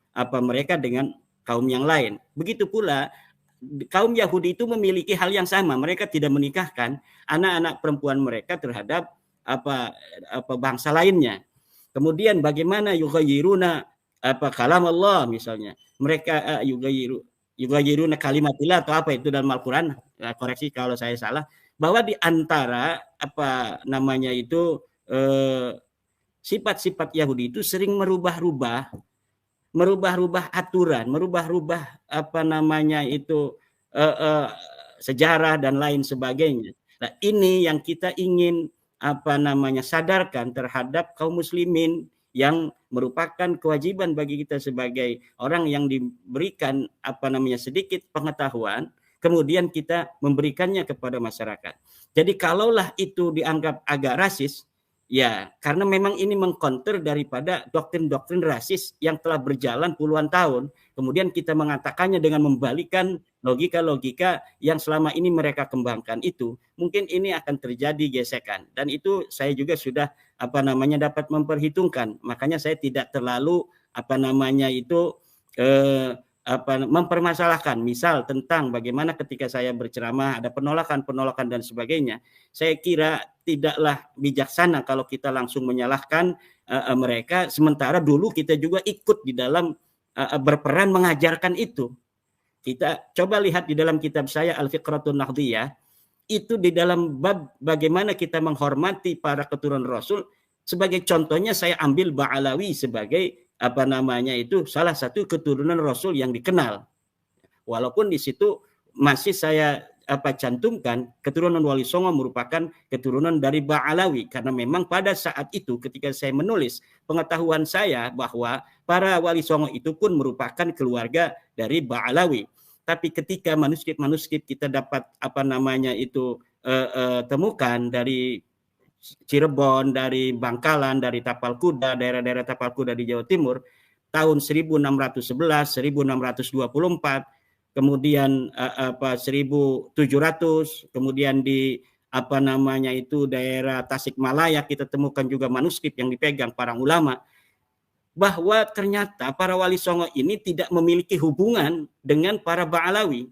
mereka dengan kaum yang lain. Begitu pula kaum Yahudi itu memiliki hal yang sama. Mereka tidak menikahkan anak-anak perempuan mereka terhadap bangsa lainnya. Kemudian bagaimana yughayyiruna kalam Allah misalnya. Mereka yughayyiruna kalimatillah atau apa itu dalam Al-Qur'an, koreksi kalau saya salah, bahwa di antara sifat-sifat Yahudi itu sering merubah-rubah aturan, merubah-rubah sejarah dan lain sebagainya. Nah, ini yang kita ingin sadarkan terhadap kaum muslimin yang merupakan kewajiban bagi kita sebagai orang yang diberikan sedikit pengetahuan, kemudian kita memberikannya kepada masyarakat. Jadi kalaulah itu dianggap agak rasis, ya karena memang ini mengcounter daripada doktrin-doktrin rasis yang telah berjalan puluhan tahun, kemudian kita mengatakannya dengan membalikan logika-logika yang selama ini mereka kembangkan itu, mungkin ini akan terjadi gesekan, dan itu saya juga sudah dapat memperhitungkan. Makanya saya tidak terlalu mempermasalahkan misal tentang bagaimana ketika saya berceramah ada penolakan dan sebagainya. Saya kira tidaklah bijaksana kalau kita langsung menyalahkan mereka, sementara dulu kita juga ikut di dalam berperan mengajarkan itu. Kita coba lihat di dalam kitab saya Al-Fiqratun Nahdiyah, itu di dalam bab bagaimana kita menghormati para keturunan Rasul. Sebagai contohnya saya ambil Ba'alawi sebagai salah satu keturunan Rasul yang dikenal. Walaupun di situ masih saya cantumkan keturunan Wali Songo merupakan keturunan dari Ba'alawi, karena memang pada saat itu ketika saya menulis, pengetahuan saya bahwa para Wali Songo itu pun merupakan keluarga dari Ba'alawi. Tapi ketika manuskrip kita dapat temukan dari Cirebon, dari Bangkalan, dari Tapal Kuda, daerah-daerah Tapal Kuda di Jawa Timur, tahun 1611, 1624, kemudian 1700, kemudian di daerah Tasikmalaya kita temukan juga manuskrip yang dipegang para ulama, bahwa ternyata para Wali Songo ini tidak memiliki hubungan dengan para Ba'alawi,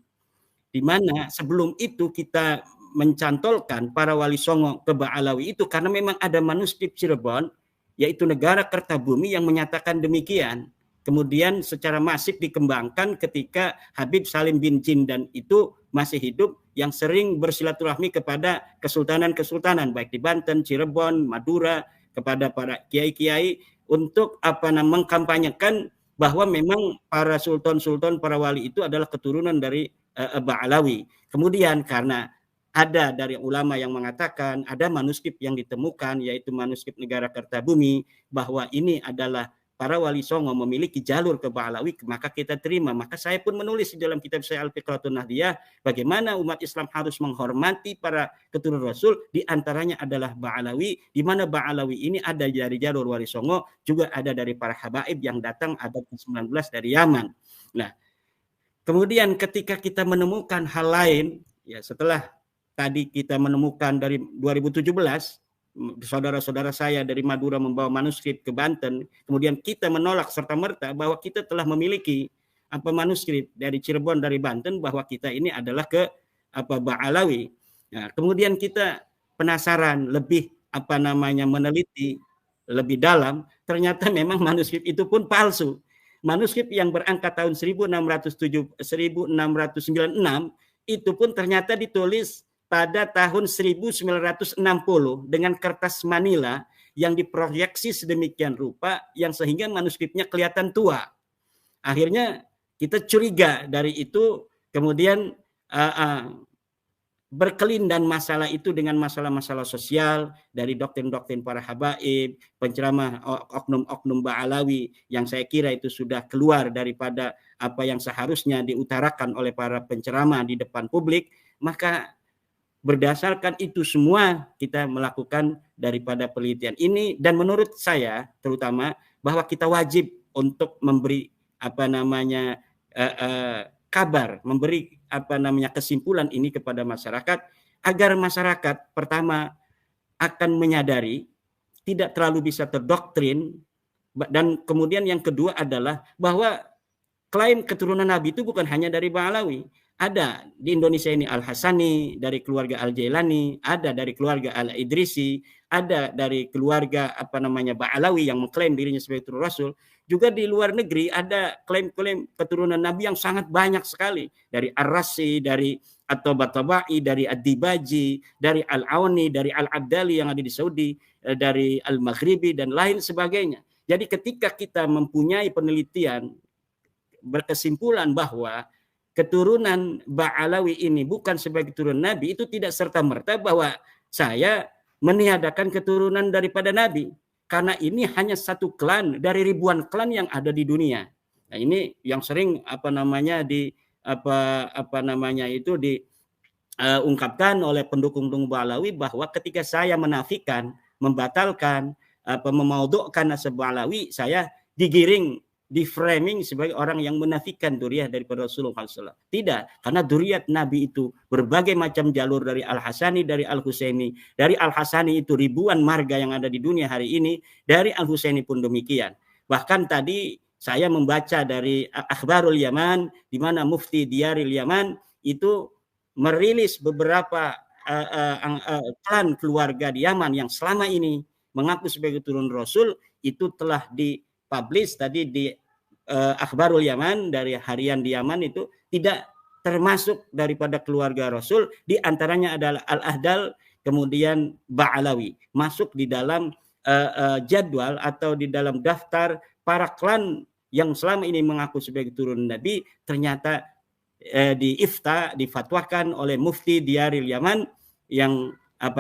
di mana sebelum itu kita mencantolkan para Wali Songo ke Ba'alawi itu karena memang ada manuskrip Cirebon, yaitu Negara Kertabumi, yang menyatakan demikian. Kemudian secara masif dikembangkan ketika Habib Salim bin Jindan itu masih hidup, yang sering bersilaturahmi kepada kesultanan-kesultanan baik di Banten, Cirebon, Madura, kepada para kiai-kiai untuk mengkampanyekan bahwa memang para sultan-sultan, para wali itu adalah keturunan dari Ba'alawi. Kemudian karena ada dari ulama yang mengatakan ada manuskrip yang ditemukan, yaitu manuskrip Negara Kertabumi, bahwa ini adalah para Wali Songo memiliki jalur ke Ba'alawi, maka kita terima. Maka saya pun menulis di dalam kitab saya Al-Fiqratun Nahdiyah bagaimana umat Islam harus menghormati para keturunan Rasul, di antaranya adalah Ba'alawi, di mana Ba'alawi ini ada dari jalur Wali Songo, juga ada dari para habaib yang datang abad ke-19 dari Yaman. Nah, kemudian ketika kita menemukan hal lain, ya setelah tadi kita menemukan dari 2017, saudara-saudara saya dari Madura membawa manuskrip ke Banten, kemudian kita menolak serta-merta bahwa kita telah memiliki manuskrip dari Cirebon, dari Banten, bahwa kita ini adalah ke Ba'alawi. Nah, kemudian kita penasaran lebih meneliti lebih dalam, ternyata memang manuskrip itu pun palsu. Manuskrip yang berangka tahun 1696 itu pun ternyata ditulis pada tahun 1960 dengan kertas Manila yang diproyeksi sedemikian rupa yang sehingga manuskripnya kelihatan tua. Akhirnya kita curiga dari itu, kemudian berkelindan masalah itu dengan masalah-masalah sosial dari doktrin-doktrin para habaib, penceramah oknum-oknum Ba'alawi yang saya kira itu sudah keluar daripada apa yang seharusnya diutarakan oleh para penceramah di depan publik. Maka berdasarkan itu semua kita melakukan daripada penelitian ini, dan menurut saya terutama bahwa kita wajib untuk memberi kabar, memberi kesimpulan ini kepada masyarakat, agar masyarakat pertama akan menyadari, tidak terlalu bisa terdoktrin, dan kemudian yang kedua adalah bahwa klaim keturunan Nabi itu bukan hanya dari Ba'alawi. Ada di Indonesia ini Al-Hasani dari keluarga Al-Jailani, ada dari keluarga Al-Idrisi, ada dari keluarga Ba'alawi yang mengklaim dirinya sebagai keturunan Rasul. Juga di luar negeri ada klaim-klaim keturunan Nabi yang sangat banyak sekali, dari Ar-Rasi, dari At-Tabatabai, dari Ad-Dibaji, dari Al-Awni, dari Al-Abdali yang ada di Saudi, dari Al-Maghribi dan lain sebagainya. Jadi ketika kita mempunyai penelitian berkesimpulan bahwa keturunan Ba'alawi ini bukan sebagai keturunan Nabi, itu tidak serta-merta bahwa saya meniadakan keturunan daripada Nabi, karena ini hanya satu klan dari ribuan klan yang ada di dunia. Nah, ini yang sering diungkapkan oleh pendukung-pendukung Ba'alawi, bahwa ketika saya menafikan, membatalkan, memaudhu'kan nasab Ba'alawi, saya digiring, di framing sebagai orang yang menafikan duriyah daripada Rasulullah SAW. Tidak, karena duriyat Nabi itu berbagai macam jalur, dari Al-Hasani, dari Al-Husaini. Dari Al-Hasani itu ribuan marga yang ada di dunia hari ini, dari Al-Husaini pun demikian. Bahkan tadi saya membaca dari Akhbarul Yaman, di mana Mufti Diyaril Yaman itu merilis beberapa klan keluarga di Yaman yang selama ini mengaku sebagai keturunan Rasul, itu telah dipublish tadi, Akhbarul Yaman, dari harian di Yaman itu tidak termasuk daripada keluarga Rasul, di antaranya adalah Al-Ahdal, kemudian Ba'alawi, masuk di dalam jadwal atau di dalam daftar para klan yang selama ini mengaku sebagai turunan Nabi, ternyata difatwakan oleh Mufti Diaril Yaman, yang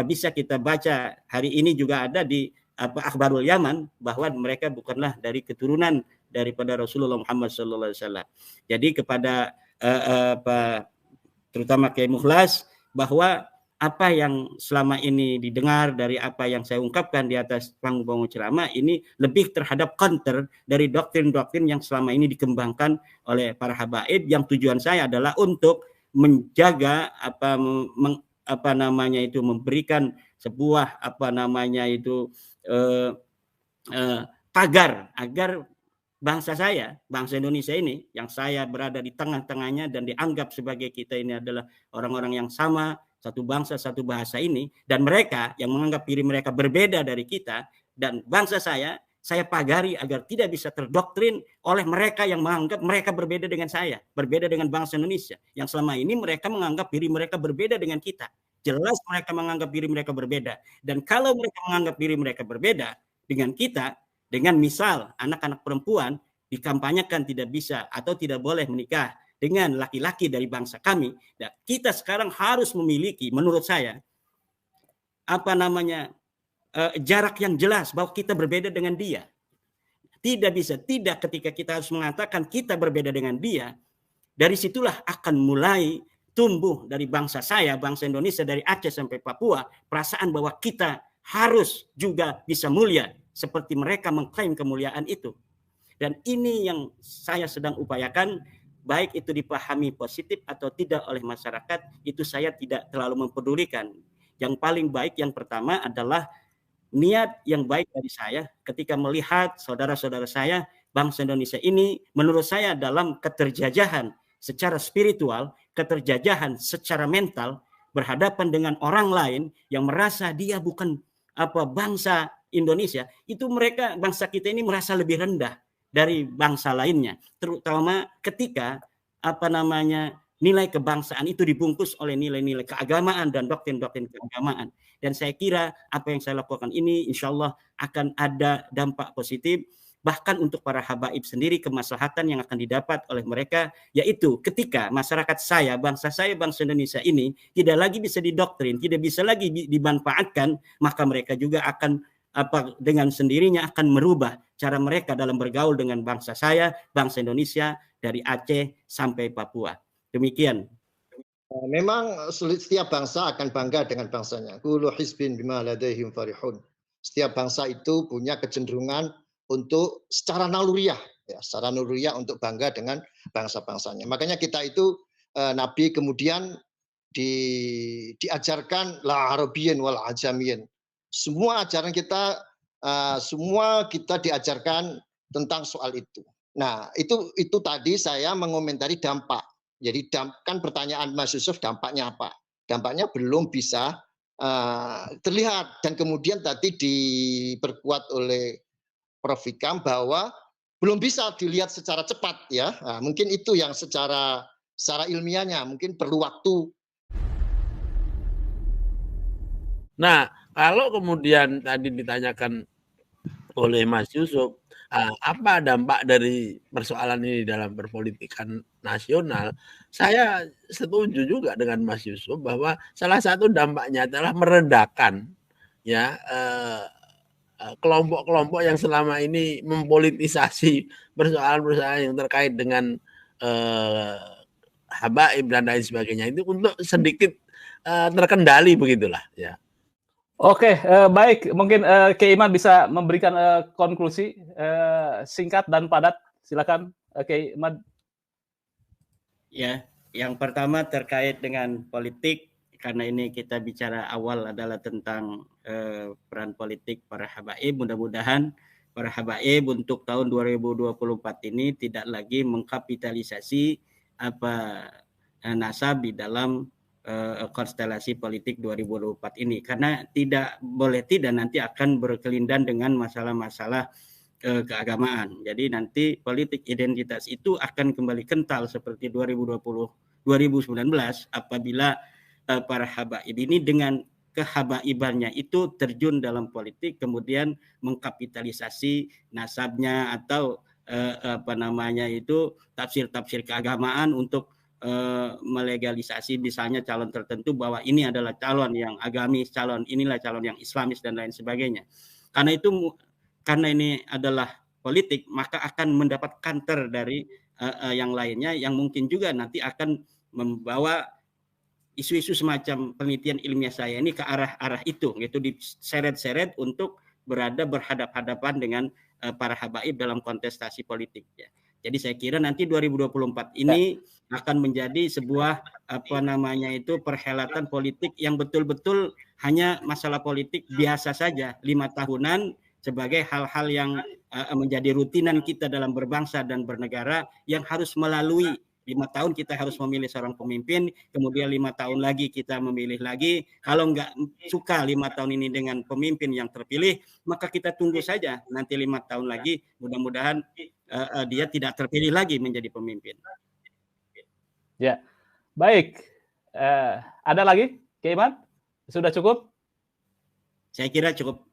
bisa kita baca hari ini juga ada di Akhbarul Yaman, bahwa mereka bukanlah dari keturunan daripada Rasulullah Muhammad SAW. Jadi kepada terutama Kiai Mukhlas, bahwa apa yang selama ini didengar dari apa yang saya ungkapkan di atas panggung ceramah ini lebih terhadap counter dari doktrin-doktrin yang selama ini dikembangkan oleh para habaib, yang tujuan saya adalah untuk menjaga memberikan sebuah pagar agar bangsa saya, bangsa Indonesia ini, yang saya berada di tengah-tengahnya dan dianggap sebagai kita ini adalah orang-orang yang sama, satu bangsa, satu bahasa ini, dan mereka yang menganggap diri mereka berbeda dari kita dan bangsa saya pagari agar tidak bisa terdoktrin oleh mereka yang menganggap mereka berbeda dengan saya, berbeda dengan bangsa Indonesia, yang selama ini mereka menganggap diri mereka berbeda dengan kita. Jelas mereka menganggap diri mereka berbeda. Dan kalau mereka menganggap diri mereka berbeda dengan kita, dengan misal anak-anak perempuan dikampanyekan tidak bisa atau tidak boleh menikah dengan laki-laki dari bangsa kami, dan kita sekarang harus memiliki, menurut saya, jarak yang jelas bahwa kita berbeda dengan dia. Tidak bisa, tidak ketika kita harus mengatakan kita berbeda dengan dia, dari situlah akan mulai tumbuh dari bangsa saya, bangsa Indonesia, dari Aceh sampai Papua, perasaan bahwa kita harus juga bisa mulia seperti mereka mengklaim kemuliaan itu. Dan ini yang saya sedang upayakan, baik itu dipahami positif atau tidak oleh masyarakat, itu saya tidak terlalu mempedulikan. Yang paling baik, yang pertama adalah niat yang baik dari saya ketika melihat saudara-saudara saya, bangsa Indonesia ini, menurut saya dalam keterjajahan secara spiritual, keterjajahan secara mental, berhadapan dengan orang lain yang merasa dia bukan bangsa Indonesia, itu mereka, bangsa kita ini merasa lebih rendah dari bangsa lainnya, terutama ketika nilai kebangsaan itu dibungkus oleh nilai-nilai keagamaan dan doktrin-doktrin keagamaan. Dan saya kira apa yang saya lakukan ini insya Allah akan ada dampak positif, bahkan untuk para habaib sendiri, kemaslahatan yang akan didapat oleh mereka, yaitu ketika masyarakat saya, bangsa Indonesia ini tidak lagi bisa didoktrin, tidak bisa lagi dimanfaatkan, maka mereka juga akan dengan sendirinya akan merubah cara mereka dalam bergaul dengan bangsa saya, bangsa Indonesia, dari Aceh sampai Papua. Demikian. Memang setiap bangsa akan bangga dengan bangsanya. Kullu hizbin bima ladaihim farihun. Setiap bangsa itu punya kecenderungan untuk secara naluriah untuk bangga dengan bangsa-bangsanya. Makanya kita itu Nabi kemudian diajarkan la arabiyyin wal ajamiyyin. Semua ajaran kita, semua kita diajarkan tentang soal itu. Nah, itu tadi saya mengomentari dampak. Jadi kan pertanyaan Mas Yusuf, dampaknya apa? Dampaknya belum bisa terlihat, dan kemudian tadi diperkuat oleh Prof. Ikam bahwa belum bisa dilihat secara cepat ya. Nah, mungkin itu yang secara ilmiahnya mungkin perlu waktu. Nah, kalau kemudian tadi ditanyakan oleh Mas Yusuf, apa dampak dari persoalan ini dalam perpolitikan nasional, saya setuju juga dengan Mas Yusuf bahwa salah satu dampaknya adalah meredakan ya kelompok-kelompok yang selama ini mempolitisasi persoalan-persoalan yang terkait dengan habaib dan lain sebagainya itu untuk sedikit terkendali begitulah ya. Oke, baik. Mungkin Kiai Iman bisa memberikan konklusi singkat dan padat. Silakan, Kiai Iman. Ya, yang pertama terkait dengan politik, karena ini kita bicara awal adalah tentang peran politik para habaib. Mudah-mudahan para habaib untuk tahun 2024 ini tidak lagi mengkapitalisasi nasab di dalam konstelasi politik 2024 ini, karena tidak boleh nanti akan berkelindan dengan masalah-masalah keagamaan. Jadi nanti politik identitas itu akan kembali kental seperti 2019 apabila para habaib ini dengan kehabaibannya itu terjun dalam politik, kemudian mengkapitalisasi nasabnya atau tafsir-tafsir keagamaan untuk melegalisasi misalnya calon tertentu bahwa ini adalah calon yang agamis, inilah calon yang islamis dan lain sebagainya. Karena ini adalah politik, maka akan mendapat counter dari yang lainnya yang mungkin juga nanti akan membawa isu-isu semacam penelitian ilmiah saya ini ke arah itu, yaitu diseret-seret untuk berhadap-hadapan dengan para habaib dalam kontestasi politik. Ya. Jadi saya kira nanti 2024 ini akan menjadi sebuah perhelatan politik yang betul-betul hanya masalah politik biasa saja, 5 tahunan sebagai hal-hal yang menjadi rutinan kita dalam berbangsa dan bernegara yang harus melalui 5 tahun kita harus memilih seorang pemimpin, kemudian 5 tahun lagi kita memilih lagi. Kalau nggak suka 5 tahun ini dengan pemimpin yang terpilih, maka kita tunggu saja nanti 5 tahun lagi, mudah-mudahan dia tidak terpilih lagi menjadi pemimpin. Ya, baik. Ada lagi, Kiai Imad? Sudah cukup? Saya kira cukup.